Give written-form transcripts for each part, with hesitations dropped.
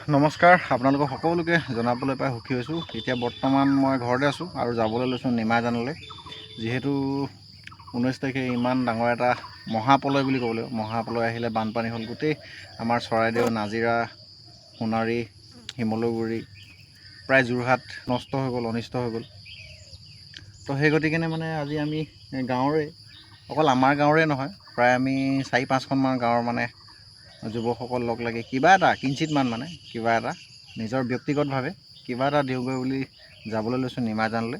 নমস্কাৰ আপোনালোকক সকলোকে জনাবলৈ পাই সুখী হৈছোঁ। এতিয়া বৰ্তমান মই ঘৰতে আছোঁ আৰু যাবলৈ লৈছোঁ নিমাইজানলৈ। যিহেতু 19 তাৰিখে ইমান ডাঙৰ এটা মহাপ্ৰলয় বুলি ক'ব লাগিব। মহাপ্ৰলয় আহিলে বানপানী হ'ল গোটেই আমাৰ চৰাইদেউ, নাজিৰা, সোণাৰী, শিমলুগুৰি, প্ৰায় যোৰহাট নষ্ট হৈ গ'ল, অনিষ্ট হৈ গ'ল। তো সেই গতিকেনে মানে আজি আমি গাঁৱৰে, অকল আমাৰ গাঁৱৰে নহয়, প্ৰায় আমি 4-5খনমান গাঁৱৰ মানে যুৱকসকল লগ লাগি কিবা এটা কিঞ্চিতমান মানে কিবা এটা নিজৰ ব্যক্তিগতভাৱে কিবা এটা দিওঁগৈ বুলি যাবলৈ লৈছোঁ নিমাইজানলৈ।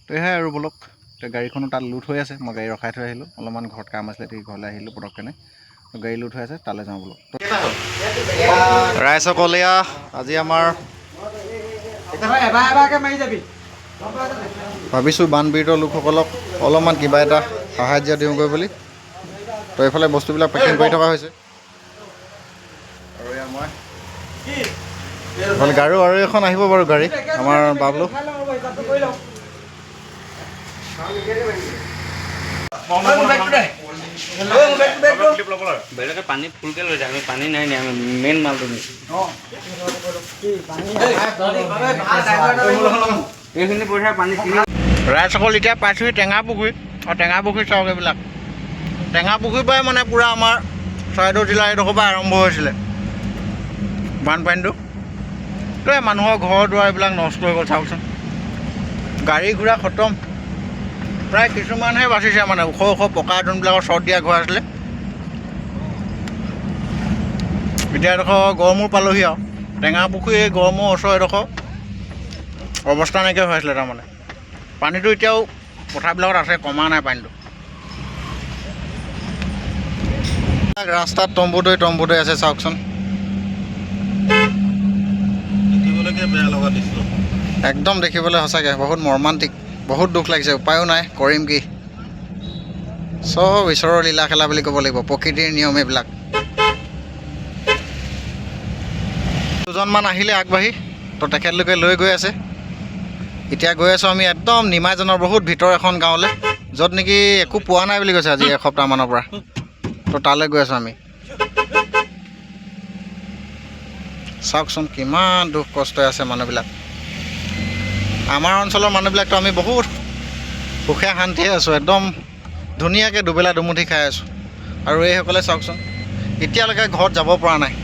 তো সেয়াই আৰু বলক। তো গাড়ীখনো তাত লোড হৈ আছে, মই গাড়ী ৰখাই থৈ আহিলোঁ। অলপমান ঘৰত কাম আছিলে, ঠিক ঘৰলৈ আহিলোঁ পটককেনে। তো গাড়ী লোড হৈ আছে, তালৈ যাওঁ বলক। ৰাইজসকল, এয়া আজি আমাৰ ভাবিছোঁ বানপীড়িত লোকসকলক অলপমান কিবা এটা সাহাৰ্য দিওঁগৈ বুলি। তো এইফালে বস্তুবিলাক পেকিং কৰি থকা হৈছে। গাড়ী আৰু এখন আহিব বাৰু, গাড়ী আমাৰ বাবলু। পানী ফুলকে লৈ যায়, আমি পানী নাই নি, আমি মেইন মালটো নিছোঁ। এইখিনি পইচা পানী ৰাইজসকল এতিয়া পাইছোঁহি টেঙা পুখুৰী। আৰু টেঙা পুখুৰী চাওক, এইবিলাক টেঙা পুখুৰীৰ পৰাই মানে পূৰা আমাৰ চৰাইদেউ জিলাৰ এইডোখৰ পৰা আৰম্ভ হৈছিলে বানপানীটো। তো মানুহৰ ঘৰ দুৱাৰ এইবিলাক নষ্ট হৈ গ'ল চাওকচোন। গাড়ী ঘোঁৰা খতম, প্ৰায় কিছুমানহে বাচিছে মানে ওখ ওখ পকা যোনবিলাকৰ চৰ্ট দিয়া ঘৰ আছিলে। এতিয়া এডোখৰ গড়মূৰ পালোহি আৰু টেঙা পুখুৰী এই গড়মূৰ ওচৰ এডোখৰ অৱস্থা নাইকিয়া হৈ আছিলে। তাৰমানে পানীটো এতিয়াও পথাৰবিলাকত আছে, কমা নাই পানীটো। ৰাস্তাত তম্বুতৈ আছে চাওকচোন। বেয়া লগা দৃশ্য একদম দেখিবলৈ সঁচাকৈ বহুত মৰ্মান্তিক, বহুত দুখ লাগিছে। উপায়ো নাই, কৰিম কি। চব ঈশ্বৰৰ লীলা খেলা বুলি ক'ব লাগিব, প্ৰকৃতিৰ নিয়ম এইবিলাক। দুজনমান আহিলে আগবাঢ়ি, তো তেখেতলোকে লৈ গৈ আছে। এতিয়া গৈ আছোঁ আমি একদম নিমাইজানৰ বহুত ভিতৰ এখন গাঁৱলৈ, য'ত নেকি একো পোৱা নাই বুলি কৈছে আজি এসপ্তাহমানৰ পৰা। তো তালৈ গৈ আছোঁ আমি। চাওকচোন কিমান দুখ কষ্ট আছে মানুহবিলাক। আমাৰ অঞ্চলৰ মানুহবিলাকতো আমি বহুত সুখে শান্তিয়ে আছোঁ, একদম ধুনীয়াকৈ দুবেলা দুমুঠি খাই আছোঁ। আৰু এইসকলে চাওকচোন এতিয়ালৈকে ঘৰত যাব পৰা নাই।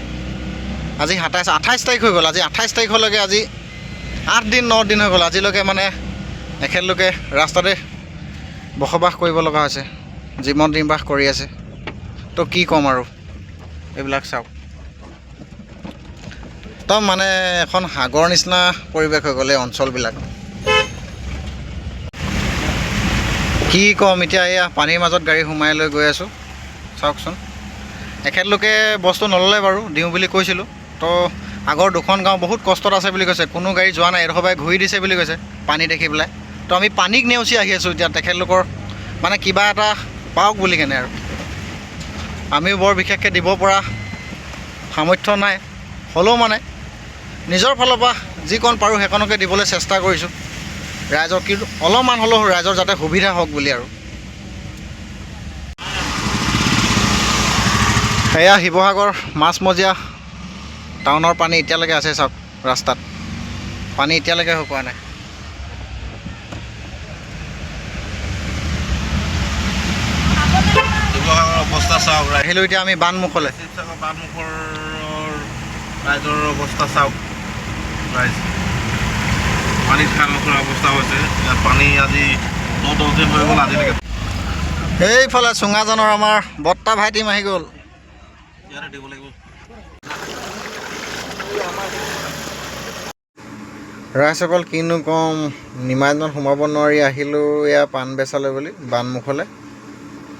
আজি 28 তাৰিখ হৈ গ'ল। আজি 28 তাৰিখলৈকে আজি 8-9 দিন হৈ গ'ল। আজিলৈকে মানে এখেতলোকে ৰাস্তাতে বসবাস কৰিব লগা হৈছে, জীৱন নিৰ্বাহ কৰি আছে। তো কি ক'ম আৰু, এইবিলাক চাওক। একদম মানে এখন সাগৰ নিচিনা পৰিৱেশ হৈ গ'ল এই অঞ্চলবিলাক। কি ক'ম এতিয়া, এয়া পানীৰ মাজত গাড়ী সোমাই লৈ গৈ আছোঁ চাওকচোন। এখেতলোকে বস্তু নল'লে বাৰু, দিওঁ বুলি কৈছিলোঁ। তো আগৰ দুখন গাঁও বহুত কষ্টত আছে বুলি কৈছে, কোনো গাড়ী যোৱা নাই, এডোখৰ পৰাই ঘূৰি দিছে বুলি কৈছে পানী দেখি পেলাই। তো আমি পানীক নেওচি আহি আছোঁ এতিয়া, তেখেতলোকৰ মানে কিবা এটা পাওক বুলি কেনে। আৰু আমিও বৰ বিশেষকৈ দিব পৰা সামৰ্থ্য নাই, হ'লেও মানে নিজৰ ফালৰ পৰা যিকণ পাৰোঁ সেইকণকে দিবলৈ চেষ্টা কৰিছোঁ ৰাইজৰ, কিন্তু অলপমান হ'লেও ৰাইজৰ যাতে সুবিধা হওক বুলি। আৰু এয়া শিৱসাগৰ মাছমজীয়া টাউনৰ পানী এতিয়ালৈকে আছে চাওক, ৰাস্তাত পানী এতিয়ালৈকে হৈ পোৱা নাই। শিৱসাগৰৰ অৱস্থা চাওক। আহিলোঁ এতিয়া আমি বানমুখলৈ। বানমুখৰ ৰাইজৰ অৱস্থা চাওক। ৰাইজ পানীত খাল নকৰা অৱস্থা হৈছে। ইয়াত পানী আজি 9-10 দিন হৈ গ'ল আজিলৈকে। এইফালে চুঙাজানৰ আমাৰ বৰ্তা ভাইটিম আহি গ'ল। ইয়াতে দিব লাগিব। ৰাইজসকল কিনো ক'ম, নিমাইজানত সোমাব নোৱাৰি আহিলোঁ এয়া পাণ বেচালৈ বুলি বানমুখলৈ।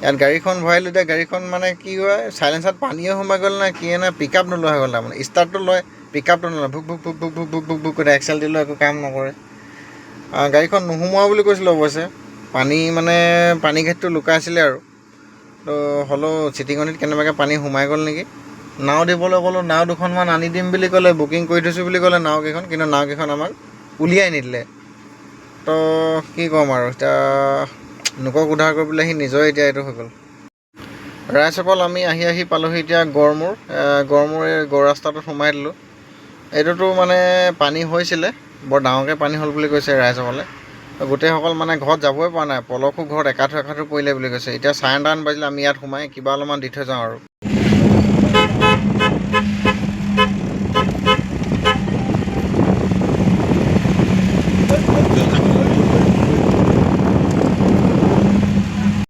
ইয়াত গাড়ীখন ভৰাইলোঁ। এতিয়া গাড়ীখন মানে কি হয়, চাইলেঞ্চাৰত পানীও সোমাই গ'ল নে কি নে, পিক আপ নোলোৱা হৈ গ'ল। তাৰমানে ষ্টাৰ্টটো লয়, পিক আপটো নলয়, ভুক ভুক ভুক ভুক ভুক ভুক ভুক ভুক কৰি এক্সেল দিলেও একো কাম নকৰে। গাড়ীখন নোসোমোৱা বুলি কৈছিলোঁ অৱশ্যে, পানী মানে পানী ঘাটটো লুকাইছিলে আৰু। তো হ'লেও চিটিঙনিত কেনেবাকৈ পানী সোমাই গ'ল নেকি। নাও দিবলৈ ক'লোঁ, নাও দুখনমান আনি দিম বুলি ক'লে, বুকিং কৰি থৈছোঁ বুলি ক'লে নাওকেইখন, কিন্তু নাওকেইখন আমাক উলিয়াই নিদিলে। তো কি ক'ম আৰু এতিয়া, লোকক উদ্ধাৰ কৰিবলৈ সি নিজৰে এতিয়া এইটো হৈ গ'ল। ৰাইজসকল আমি আহি পালোহি এতিয়া গড়মূৰ। গড়মূৰ এই গড় ৰাস্তাটোত সোমাই দিলোঁ। এইটোতো মানে পানী হৈছিলে, বৰ ডাঙৰকৈ পানী হ'ল বুলি কৈছে ৰাইজসকলে। গোটেইসকল মানে ঘৰত যাবই পৰা নাই, পলসো ঘৰত একাঠু পৰিলে বুলি কৈছে। এতিয়া 9:30 বাজিলে, আমি ইয়াত সোমাই কিবা অলপমান দি থৈ যাওঁ আৰু।